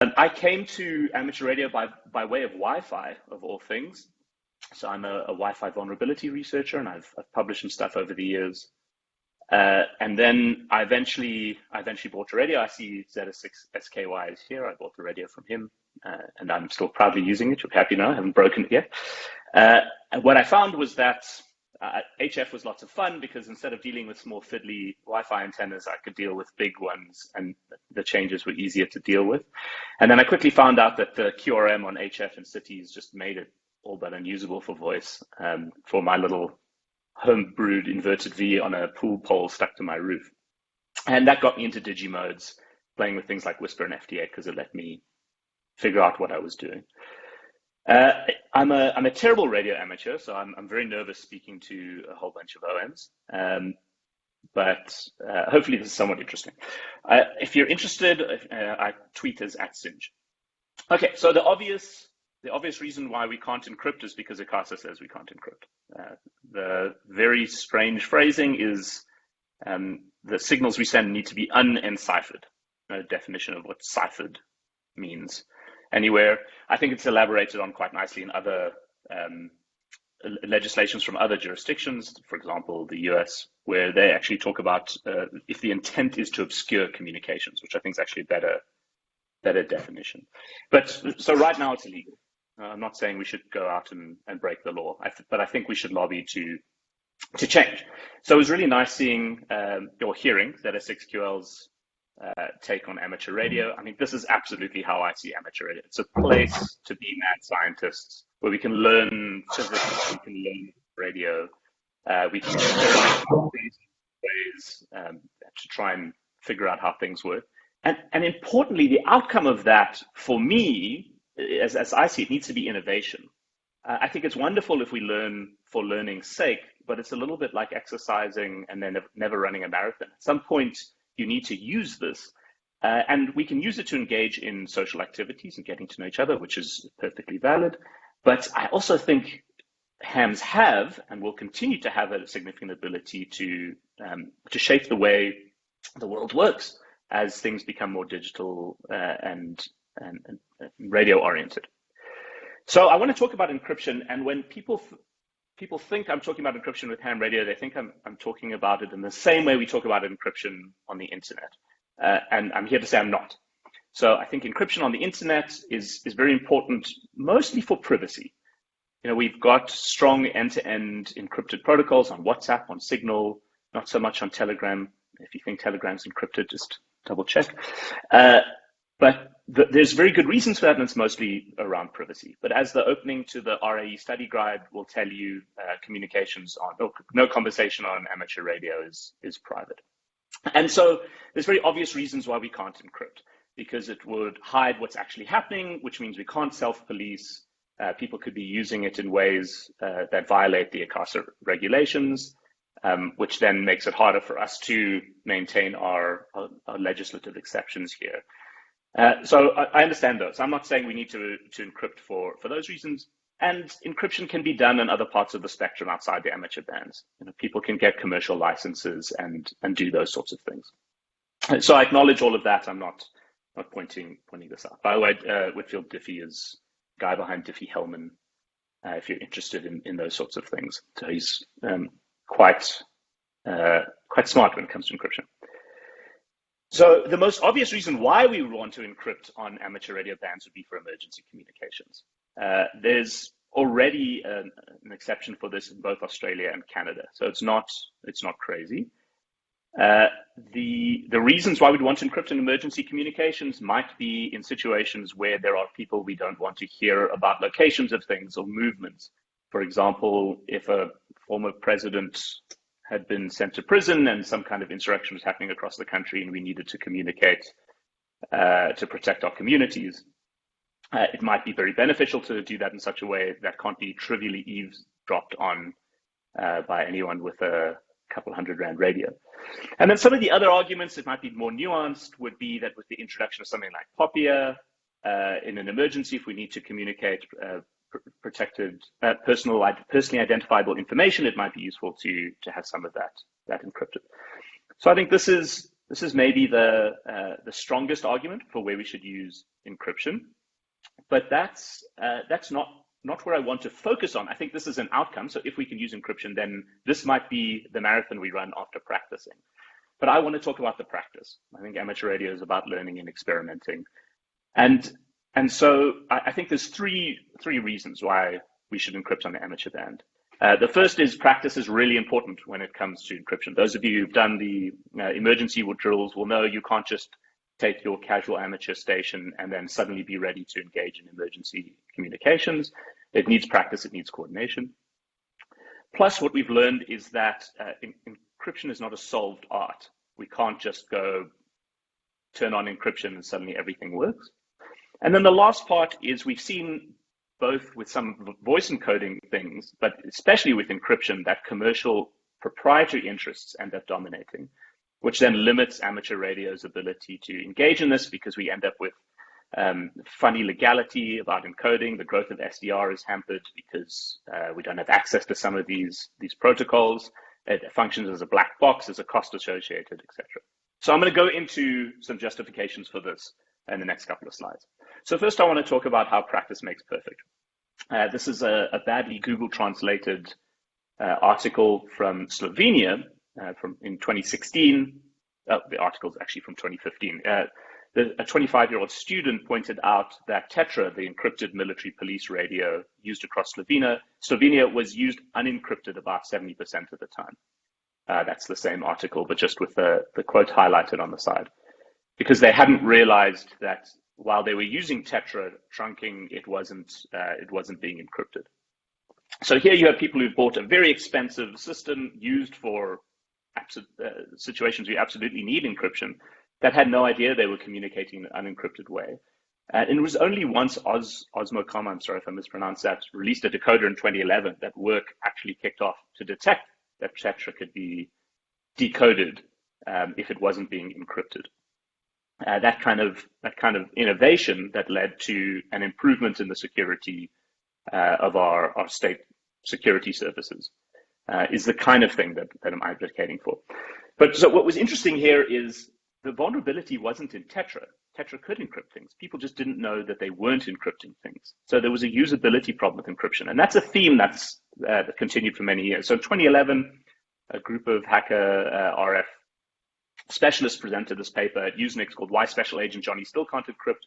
I came to amateur radio by way of Wi-Fi, of all things. So I'm a Wi-Fi vulnerability researcher, and I've published some stuff over the years. And then I eventually bought a radio. I see ZS6SKY is here. I bought the radio from him, and I'm still proudly using it. You're happy now? I haven't broken it yet. And what I found was that HF was lots of fun, because instead of dealing with small fiddly Wi-Fi antennas, I could deal with big ones, and the changes were easier to deal with. And then I quickly found out that the QRM on HF in cities just made it all but unusable for voice, for my little home-brewed inverted V on a pool pole stuck to my roof. And that got me into Digimodes, playing with things like Whisper and FT8, because it let me figure out what I was doing. I'm a terrible radio amateur, so I'm very nervous speaking to a whole bunch of OMs. But hopefully this is somewhat interesting. If you're interested, I tweet as @Singe. Okay, so the obvious reason why we can't encrypt is because ICASA says we can't encrypt. The very strange phrasing is the signals we send need to be unenciphered. No definition of what ciphered means anywhere. I think it's elaborated on quite nicely in other legislations from other jurisdictions, for example, the US, where they actually talk about if the intent is to obscure communications, which I think is actually a better definition. But so right now it's illegal. I'm not saying we should go out and break the law, but I think we should lobby to change. So it was really nice seeing or hearing ZS6QL's take on amateur radio. I mean, this is absolutely how I see amateur radio. It's a place to be mad scientists, where we can learn physics, we can learn radio, we can experiment ways to try and figure out how things work. And importantly, the outcome of that, for me, as I see it, needs to be innovation. I think it's wonderful if we learn for learning's sake, but it's a little bit like exercising and then never running a marathon. At some point, you need to use this, and we can use it to engage in social activities and getting to know each other, which is perfectly valid. But I also think hams have and will continue to have a significant ability to shape the way the world works as things become more digital and radio oriented. So I want to talk about encryption, and when people think I'm talking about encryption with ham radio, they think I'm talking about it in the same way we talk about encryption on the internet. And I'm here to say I'm not. So I think encryption on the internet is very important, mostly for privacy. You know, we've got strong end-to-end encrypted protocols on WhatsApp, on Signal, not so much on Telegram. If you think Telegram's encrypted, just double check. But there's very good reasons for that, and it's mostly around privacy. But as the opening to the RAE study guide will tell you, communications on, no conversation on amateur radio is private. And so there's very obvious reasons why we can't encrypt, because it would hide what's actually happening, which means we can't self-police. People could be using it in ways that violate the ICASA regulations, which then makes it harder for us to maintain our legislative exceptions here. So I understand those. I'm not saying we need to encrypt for those reasons. And encryption can be done in other parts of the spectrum outside the amateur bands. You know, people can get commercial licenses and do those sorts of things. So I acknowledge all of that. I'm not pointing this out. By the way, Whitfield Diffie is the guy behind Diffie-Hellman, if you're interested in those sorts of things. So he's quite smart when it comes to encryption. So the most obvious reason why we would want to encrypt on amateur radio bands would be for emergency communications. There's already an exception for this in both Australia and Canada, so it's not crazy. The reasons why we'd want to encrypt in emergency communications might be in situations where there are people we don't want to hear about locations of things or movements. For example, if a former president had been sent to prison and some kind of insurrection was happening across the country and we needed to communicate to protect our communities, it might be very beneficial to do that in such a way that can't be trivially eavesdropped on by anyone with a couple $100 radio. And then some of the other arguments that might be more nuanced would be that with the introduction of something like POPIA, in an emergency, if we need to communicate protected, personally identifiable information, it might be useful to have some of that encrypted. So I think this is This is maybe the strongest argument for where we should use encryption, but that's not where I want to focus on. I think this is an outcome. So if we can use encryption, then this might be the marathon we run after practicing. But I want to talk about the practice. I think amateur radio is about learning and experimenting. And so I think there's three reasons why we should encrypt on the amateur band. The first is practice is really important when it comes to encryption. Those of you who've done the emergency drills will know you can't just take your casual amateur station and then suddenly be ready to engage in emergency communications. It needs practice, it needs coordination. Plus, what we've learned is that encryption is not a solved art. We can't just go turn on encryption and suddenly everything works. And then the last part is we've seen both with some voice encoding things, but especially with encryption, that commercial proprietary interests end up dominating, which then limits amateur radio's ability to engage in this because we end up with funny legality about encoding. The growth of SDR is hampered because we don't have access to some of these protocols. It functions as a black box, there's a cost associated, etc. So I'm going to go into some justifications for this in the next couple of slides. So first I want to talk about how practice makes perfect. This is a badly Google translated article from Slovenia in 2016. The article is actually from 2015. A 25-year-old student pointed out that Tetra, the encrypted military police radio used across Slovenia was used unencrypted about 70% of the time. That's the same article, but just with the quote highlighted on the side. Because they hadn't realized that while they were using Tetra trunking, it wasn't being encrypted. So here you have people who've bought a very expensive system used for situations where you absolutely need encryption that had no idea they were communicating in an unencrypted way. And it was only once Osmocom, I'm sorry if I mispronounced that, released a decoder in 2011 that work actually kicked off to detect that Tetra could be decoded if it wasn't being encrypted. That kind of innovation that led to an improvement in the security of our state security services is the kind of thing that I'm advocating for. But so what was interesting here is the vulnerability wasn't in Tetra. Tetra could encrypt things. People just didn't know that they weren't encrypting things. So there was a usability problem with encryption. And that's a theme that continued for many years. So in 2011, a group of hacker RF specialists presented this paper at Usenix called Why Special Agent Johnny Still Can't Encrypt,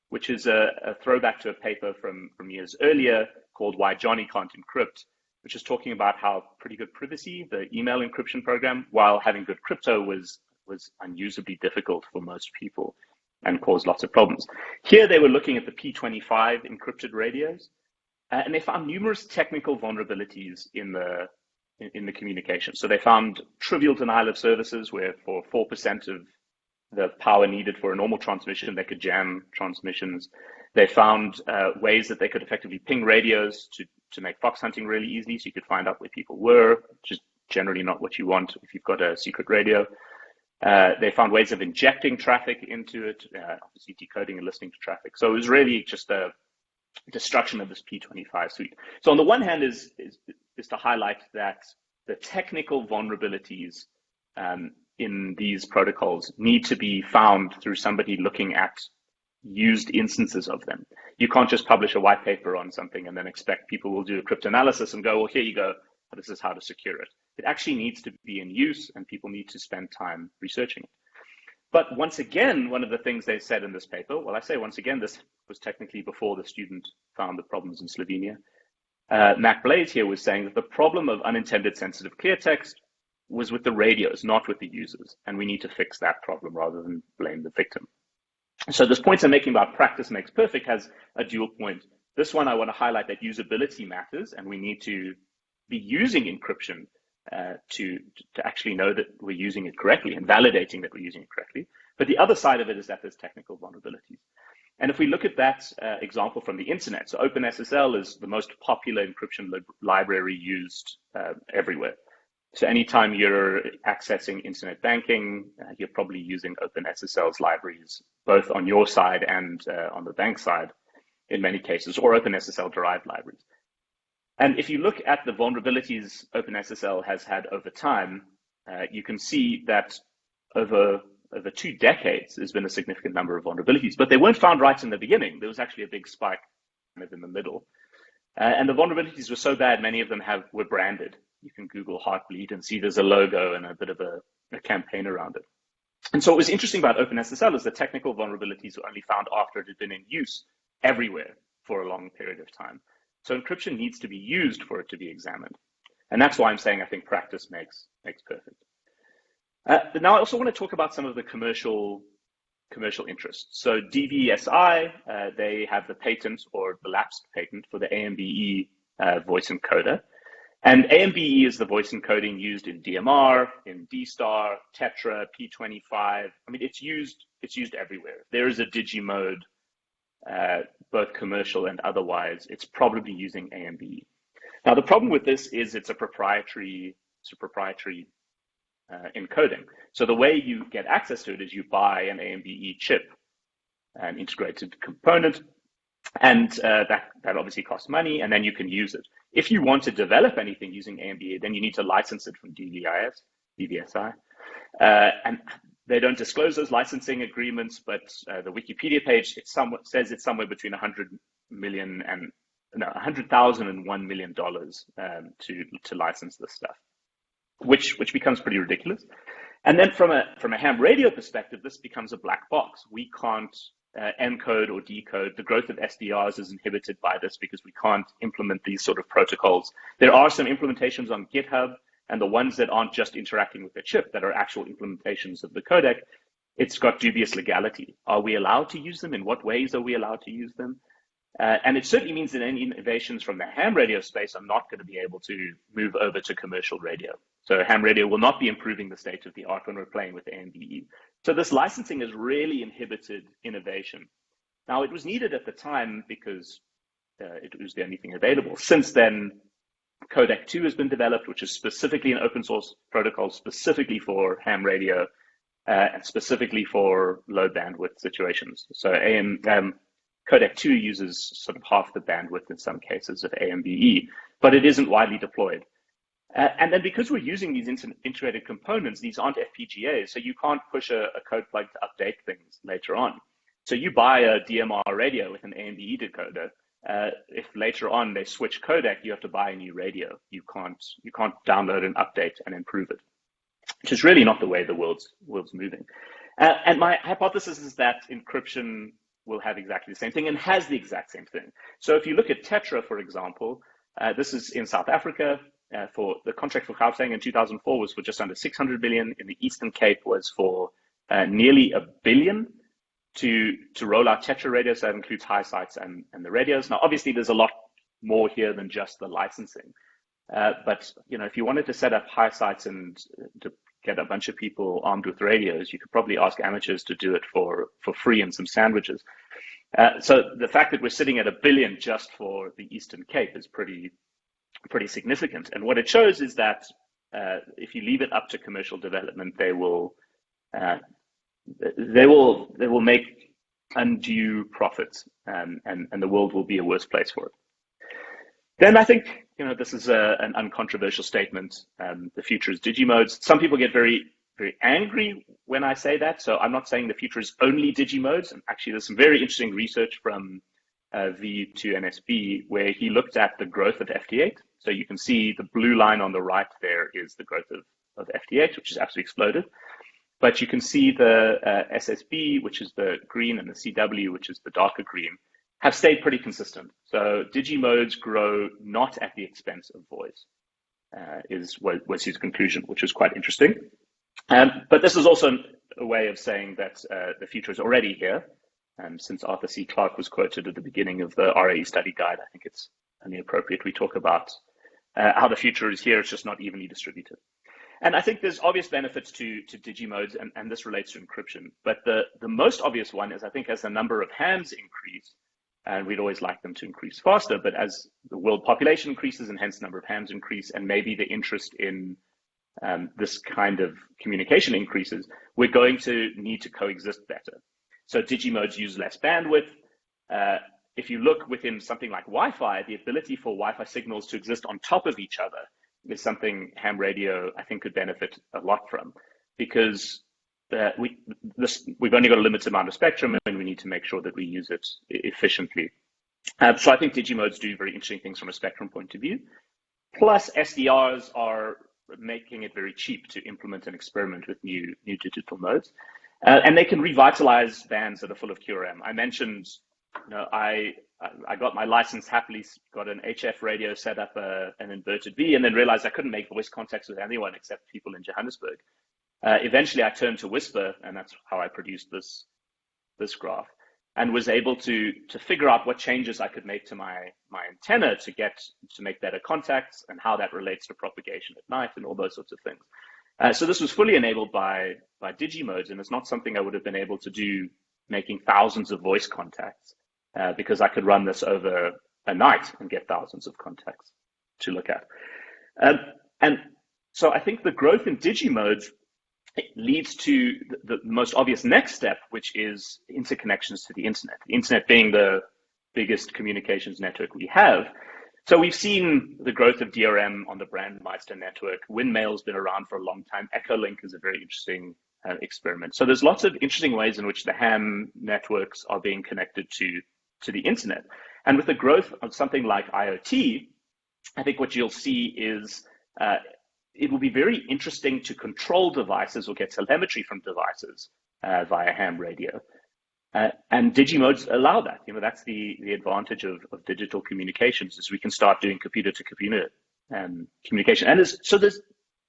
which is a throwback to a paper from years earlier called Why Johnny Can't Encrypt, which is talking about how pretty good privacy, the email encryption program, while having good crypto was unusably difficult for most people and caused lots of problems. Here they were looking at the P25 encrypted radios, and they found numerous technical vulnerabilities in the communication. So they found trivial denial of services where for 4% of the power needed for a normal transmission, they could jam transmissions. They found ways that they could effectively ping radios to make fox hunting really easy, so you could find out where people were, which is generally not what you want if you've got a secret radio. They found ways of injecting traffic into it, obviously decoding and listening to traffic. So it was really just a destruction of this P25 suite. So on the one hand is to highlight that the technical vulnerabilities in these protocols need to be found through somebody looking at used instances of them. You can't just publish a white paper on something and then expect people will do a cryptanalysis and go, well, here you go, this is how to secure it. It actually needs to be in use and people need to spend time researching it. But once again, one of the things they said in this paper, well, I say once again, this was technically before the student found the problems in Slovenia. Matt Blaze here was saying that the problem of unintended sensitive clear text was with the radios, not with the users. And we need to fix that problem rather than blame the victim. So this point I'm making about practice makes perfect has a dual point. This one, I want to highlight that usability matters and we need to be using encryption to actually know that we're using it correctly and validating that we're using it correctly. But the other side of it is that there's technical vulnerabilities. And if we look at that example from the internet, so OpenSSL is the most popular encryption library used everywhere. So anytime you're accessing internet banking, you're probably using OpenSSL's libraries, both on your side and on the bank side in many cases, or OpenSSL derived libraries. And if you look at the vulnerabilities OpenSSL has had over time, you can see that over over 2 decades, there's been a significant number of vulnerabilities, but they weren't found right in the beginning. There was actually a big spike kind of in the middle. And the vulnerabilities were so bad, many of them were branded. You can Google Heartbleed and see there's a logo and a bit of a campaign around it. And so what was interesting about OpenSSL is the technical vulnerabilities were only found after it had been in use everywhere for a long period of time. So encryption needs to be used for it to be examined. And that's why I'm saying I think practice makes perfect. Now, I also want to talk about some of the commercial interests. So DVSI, they have the patent or the lapsed patent for the AMBE voice encoder. And AMBE is the voice encoding used in DMR, in DStar, Tetra, P25. I mean, it's used everywhere. There is a Digimode, both commercial and otherwise. It's probably using AMBE. Now, the problem with this is it's a proprietary encoding. So the way you get access to it is you buy an AMBE chip, an integrated component, and that obviously costs money, and then you can use it. If you want to develop anything using AMBE, then you need to license it from DVSI. And they don't disclose those licensing agreements, but the Wikipedia page says it's somewhere between 100,000 and $1 million to license this stuff, which becomes pretty ridiculous. And then from a ham radio perspective, this becomes a black box. We can't encode or decode. The growth of SDRs is inhibited by this because we can't implement these sort of protocols. There are some implementations on GitHub, and the ones that aren't just interacting with the chip, that are actual implementations of the codec, it's got dubious legality. Are we allowed to use them? In what ways are we allowed to use them? And it certainly means that any innovations from the ham radio space are not going to be able to move over to commercial radio. So ham radio will not be improving the state of the art when we're playing with AMBE. So this licensing has really inhibited innovation. Now, it was needed at the time because it was the only thing available. Since then, Codec 2 has been developed, which is specifically an open source protocol, specifically for ham radio and specifically for low bandwidth situations. So Codec 2 uses sort of half the bandwidth in some cases of AMBE, but it isn't widely deployed. And then because we're using these integrated components, these aren't FPGAs, so you can't push a code plug to update things later on. So you buy a DMR radio with an AMBE decoder. If later on they switch codec, you have to buy a new radio. You can't download and update and improve it, which is really not the way the world's moving. And my hypothesis is that encryption will have exactly the same thing and has the exact same thing. So if you look at Tetra, for example, this is in South Africa. For the contract for Gauteng in 2004 was for just under 600 billion. In the Eastern Cape was for nearly $1 billion to roll out Tetra radios. That includes high sites and the radios. Now, obviously, there's a lot more here than just the licensing. But if you wanted to set up high sites and to get a bunch of people armed with radios, you could probably ask amateurs to do it for free and some sandwiches. So the fact that we're sitting at $1 billion just for the Eastern Cape is pretty significant. And what it shows is that if you leave it up to commercial development, they will make undue profits, and the world will be a worse place for it. Then I think this is an uncontroversial statement. The future is Digimodes. Some people get very, very angry when I say that. So I'm not saying the future is only Digimodes. And actually, there's some very interesting research from V2NSB where he looked at the growth of FT8. So you can see the blue line on the right there is the growth of FT8, which has absolutely exploded. But you can see the SSB, which is the green, and the CW, which is the darker green, have stayed pretty consistent. So Digimodes grow not at the expense of voice, was his conclusion, which was quite interesting. But this is also a way of saying that the future is already here. Since Arthur C. Clarke was quoted at the beginning of the RAE study guide, I think it's only appropriate we talk about how the future is here. It's just not evenly distributed. And I think there's obvious benefits to Digimodes, and this relates to encryption. But the most obvious one is, I think, as the number of hams increase, and we'd always like them to increase faster, but as the world population increases and hence the number of hams increase, and maybe the interest in this kind of communication increases, we're going to need to coexist better. So Digimodes use less bandwidth. If you look within something like Wi-Fi, the ability for Wi-Fi signals to exist on top of each other is something ham radio, I think, could benefit a lot from. Because we've only got a limited amount of spectrum, and we need to make sure that we use it efficiently. So I think digimodes do very interesting things from a spectrum point of view. Plus, SDRs are making it very cheap to implement and experiment with new digital modes. And they can revitalize bands that are full of QRM. I mentioned, I got my license, happily got an HF radio, set up an inverted V, and then realized I couldn't make voice contacts with anyone except people in Johannesburg. Eventually, I turned to Whisper, and that's how I produced this graph, and was able to figure out what changes I could make to my antenna to make better contacts, and how that relates to propagation at night and all those sorts of things. So this was fully enabled by digimodes, and it's not something I would have been able to do making thousands of voice contacts, because I could run this over a night and get thousands of contacts to look at. And so I think the growth in digimodes leads to the most obvious next step, which is interconnections to the internet. The internet being the biggest communications network we have. So we've seen the growth of DRM on the Brandmeister network. Windmail's been around for a long time. Echolink is a very interesting experiment. So there's lots of interesting ways in which the ham networks are being connected to the internet. And with the growth of something like IoT, I think what you'll see is it will be very interesting to control devices or get telemetry from devices via ham radio. And digimodes allow that. That's the advantage of digital communications, is we can start doing computer-to-computer communication. And there's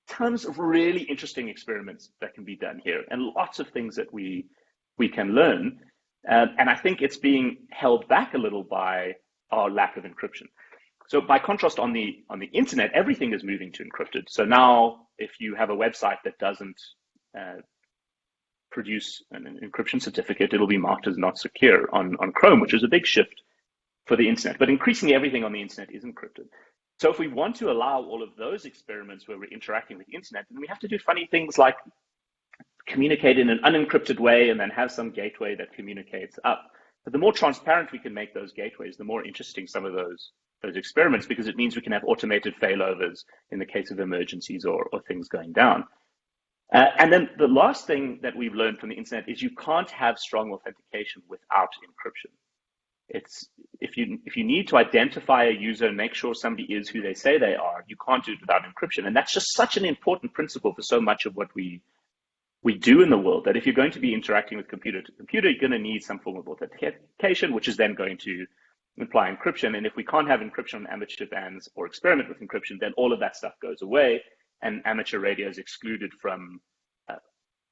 tons of really interesting experiments that can be done here, and lots of things that we can learn. And I think it's being held back a little by our lack of encryption. So by contrast, on the internet, everything is moving to encrypted. So now, if you have a website that doesn't produce an encryption certificate, it'll be marked as not secure on Chrome, which is a big shift for the internet. But increasingly, everything on the internet is encrypted. So if we want to allow all of those experiments where we're interacting with the internet, then we have to do funny things like communicate in an unencrypted way and then have some gateway that communicates up. But the more transparent we can make those gateways, the more interesting some of those experiments, because it means we can have automated failovers in the case of emergencies or things going down. And then the last thing that we've learned from the internet is you can't have strong authentication without encryption. If you need to identify a user and make sure somebody is who they say they are, you can't do it without encryption. And that's just such an important principle for so much of what we do in the world, that if you're going to be interacting with computer to computer, you're going to need some form of authentication, which is then going to imply encryption. And if we can't have encryption on amateur bands or experiment with encryption, then all of that stuff goes away, and amateur radio is excluded from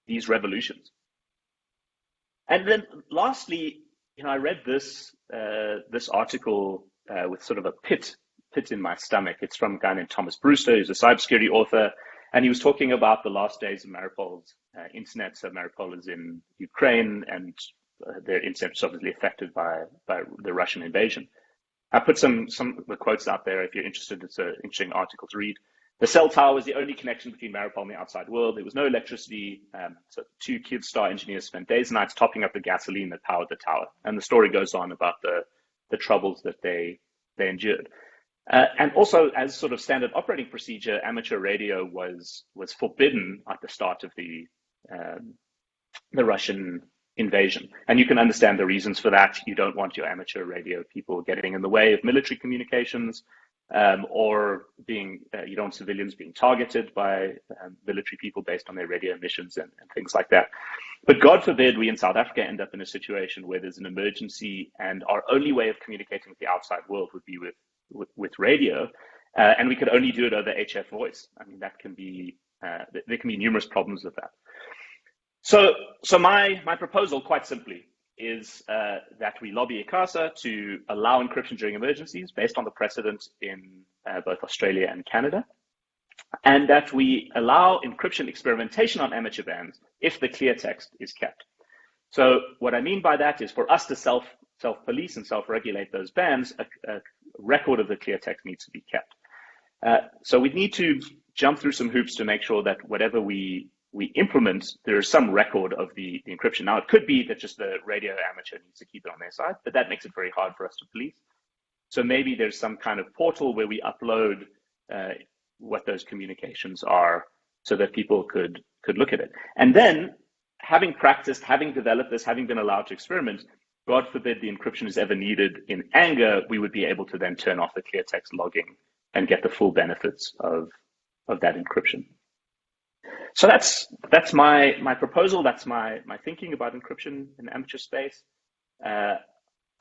these revolutions. And then lastly, I read this article with sort of a pit in my stomach. It's from a guy named Thomas Brewster, who's a cybersecurity author, and he was talking about the last days of Maripol's internet. So Maripol is in Ukraine, and their internet is obviously affected by the Russian invasion. I put some of the quotes out there if you're interested. It's an interesting article to read. The cell tower was the only connection between Maripol and the outside world. There was no electricity. So two Kyivstar engineers spent days and nights topping up the gasoline that powered the tower. And the story goes on about the troubles that they endured. And also, as sort of standard operating procedure, amateur radio was forbidden at the start of the Russian invasion. And you can understand the reasons for that. You don't want your amateur radio people getting in the way of military communications, or you don't want civilians being targeted by military people based on their radio emissions and things like that. But God forbid we in South Africa end up in a situation where there's an emergency and our only way of communicating with the outside world would be with radio, and we could only do it over HF voice. I mean, that can be there can be numerous problems with that. So my proposal, quite simply, is that we lobby ICASA to allow encryption during emergencies based on the precedent in both Australia and Canada, and that we allow encryption experimentation on amateur bands if the clear text is kept. So what I mean by that is, for us to self-police and self-regulate those bands, a record of the clear text needs to be kept. So we need to jump through some hoops to make sure that whatever we implement, there is some record of the encryption. Now, it could be that just the radio amateur needs to keep it on their side, but that makes it very hard for us to police. So maybe there's some kind of portal where we upload what those communications are so that people could look at it. And then having practiced, having developed this, having been allowed to experiment, God forbid the encryption is ever needed in anger, we would be able to then turn off the clear text logging and get the full benefits of that encryption. So that's my proposal. That's my thinking about encryption in the amateur space. I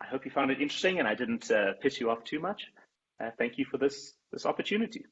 hope you found it interesting and I didn't piss you off too much. Thank you for this opportunity.